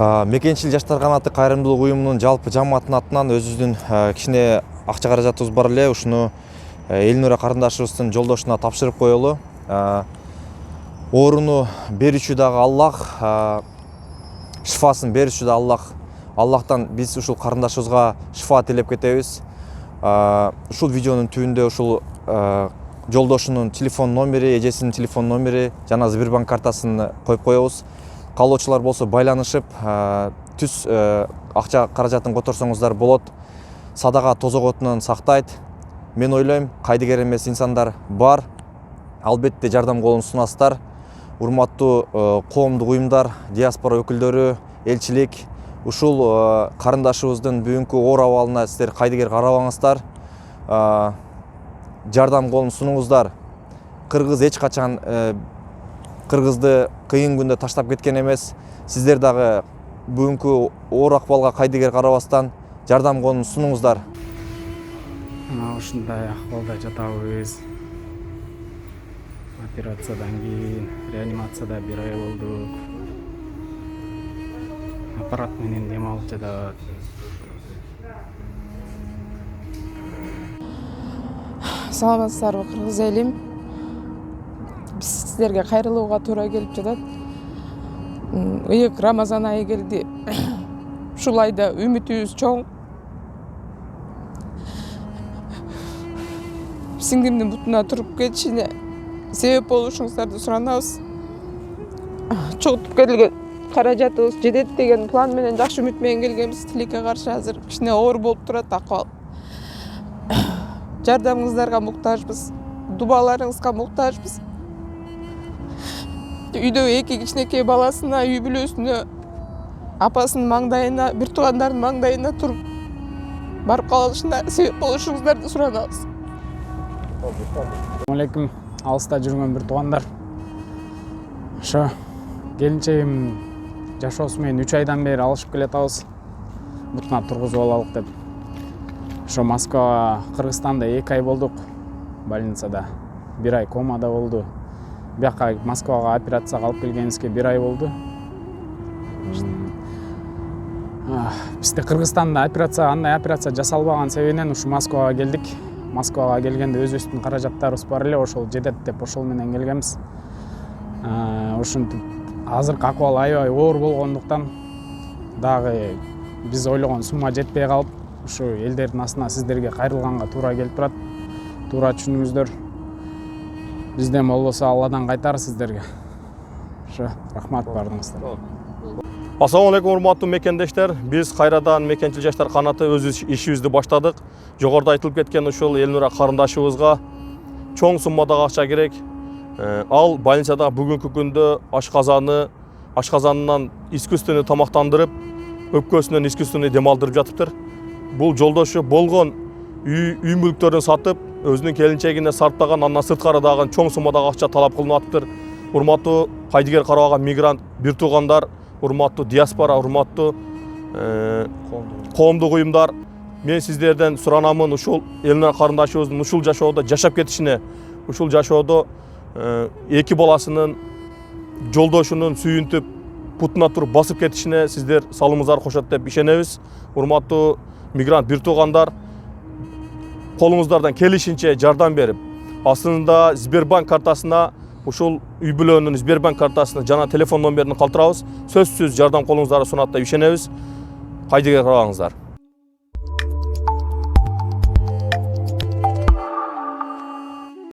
Мекенчил жаштар канаты кайрымдуулук уюмунун жалпы жамааттын атынан өзүбүздүн кичине акча каражатыбыз бар эле. Ушуну Элнура карындашыбыздын жолдошуна тапшырып коелу. Ооруну берүүчү дагы Аллах, шифасын берүүчү да Аллах. Аллахтан биз ушул карындашыбызга шифа тилеп кетебиз. Ушул видеонун түбүндө ушул жолдошунун телефон номери, эжесинин телефон номери жана Сбербанк картасын коюп коебуз. Каалоочулар болсо байланышып, түз акча каражатын которсоңуздар болот. Садага тозок отунан сактайт. Мен ойлойм, кайдыгер эмес инсандар бар. Албетте жардам колун сунасыздар. Урматтуу коомдук уюмдар, диаспора өкүлдөрү, элчилик, ушул карындашыбыздын бүгүнкү оор абалына сиздер кайдыгер карабаңыздар. Жардам колун сунуңуздар. Кыргыз эч качан Кыргызды кыйын күндө таштап кеткен эмес. Сиздер дагы бүгүнкү оор акыбалга кайдыгер карабастан жардам колун сунуңуздар. Ушундай акыбалда жатабыз. Операциядан кийин реанимацияда 1 ай болдук. Аппарат менен дем алып жатат. Саламатсыздарбы кыргыз элим? Сиздерге кайрылууга туура келип жатат. Ыйык Рамазан айы келди. Ушул айда үмүтүбүз чоң. Сиңдимдин бутуна туруп кетишине себеп болушуңуздарды суранабыз. Чогултуп келген каражатыбыз жетет деген план менен жакшы үмүт менен келгенбиз. Тилекке каршы азыр кичине оор болуп турат акыбал. Жардамыңыздарга муктажбыз. Дубаларыңызга муктажбыз. Үйдө эки кичинекей баласына, үй бүлөсүнө, апасынын маңдайына, бир туугандардын маңдайына туруп барып калышына себеп болушуңуздарды суранабыз. Assalamu alaikum. Алыста жүргөн бир туугандар. Ошо келинчегим жашоосу менен 3 айдан бери алышып келатабыз. Бутуна тургузуп алалык деп. Ошо Москва, Кыргызстанда 2 ай болдук. Больницада 1 ай комада болду. Бияка Москвага операцияга алып келгенибизге 1 ай болду. Бизде Кыргызстанда андай операция жасалбаган себебинен ушу Москвага келдик. Москвага келгенде өзүбүздүн каражаттарыбыз бар эле, ошол жетет деп ошол менен келгенбиз. Ушинтип азыркы акыбал аябай оор болгондуктан дагы биз ойлогон сумма жетпей калып, ушу элдердин астына сиздерге кайрылганга туура келип турат. Туура түшүнүңүздөр. Бизден болбосо Алладан кайтар сиздерге. Ошо рахмат баарыңыздарга. Assalamu alaikum урматтуу мекендештер. Биз кайрадан Мекенчил жаштар канаты өз ишибизди баштадык. Жогоруда айтылып кеткен ушул Элнура карындашыбызга чоң суммадагы акча керек. Ал больницада бүгүнкү күндө ашказанынан искусственный тамактандырып, өпкөсүнөн искусственный дем алдырып жатыптыр. Бул жолдошу болгон үй мүлктөрүн сатып, өзүнүн келинчегине сарптаган, андан сырткары дагы чоң суммадагы акча талап кылынып атыптыр. Урматтуу кайдыгер карабаган мигрант бир туугандар, урматтуу диаспора, урматтуу коомдук уюмдар, мен сиздерден суранамын ушул Элнура карындашыбыздын ушул жашоодо жашап кетишине, ушул жашоодо 2 баласынын жолдошунун сүйүнтүп, бутуна туруп басып кетишине сиздер салымыңыздар кошот деп ишенебиз. Урматтуу мигрант бир туугандар, колуңуздардан келишинче жардам берип, астында Сбербанк картасына, ушул үй бүлөнүн Сбербанк картасына жана телефон номерин калтырабыз. Сөзсүз жардам колуңуздарды сунат деп ишенебиз. Кайдыгер карабаңыздар.